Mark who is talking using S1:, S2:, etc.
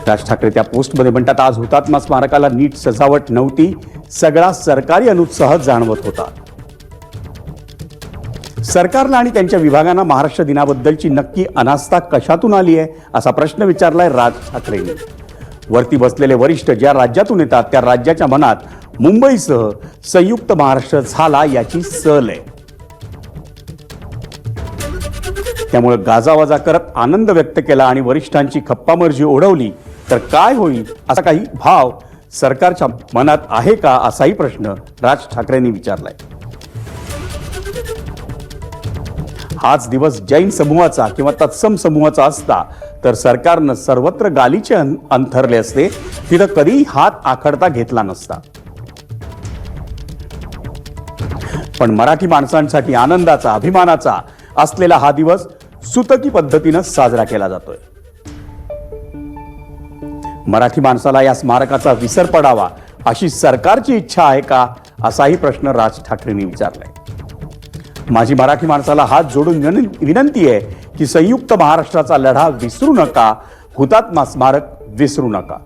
S1: राज ठाकरे त्या पोस्टमध्ये म्हणतात, आज हुतात्मा स्मारकाला नीट सजावट नव्हती, सगळा सरकारी अनुत्साह जाणवत होता. सरकारला आणि त्यांच्या विभागांना महाराष्ट्र दिनाबद्दलची नक्की अनास्था कशातून आली आहे असा प्रश्न विचारलाय राज ठाकरेंनी. वरती बसलेले वरिष्ठ ज्या राज्यातून येतात त्या राज्याच्या मनात मुंबईसह संयुक्त महाराष्ट्र झाला याची सल आहे. त्यामुळे गाजावाजा करत आनंद व्यक्त केला आणि वरिष्ठांची खप्पामर्जी ओढवली तर काय होईल असा काही भाव सरकारच्या मनात आहे का असाही प्रश्न राज ठाकरेंनी विचारलाय. हाच दिवस जैन समूहाचा किंवा तत्सम समूहाचा असता तर सरकारनं सर्वत्र गालीचे अंथरले असते, तिथं कधीही हात आखडता घेतला नसता. पण मराठी माणसांसाठी आनंदाचा, अभिमानाचा असलेला हा दिवस सुतकी पद्धतीनं साजरा केला जातोय. मराठी माणसाला या स्मारकाचा विसर पडावा अशी सरकारची इच्छा आहे का असाही प्रश्न राज ठाकरेंनी विचारलाय. माझी मराठी माणसाला हात जोडून विनंती आहे की संयुक्त महाराष्ट्राचा लढा विसरू नका, हुतात्मा स्मारक विसरू नका.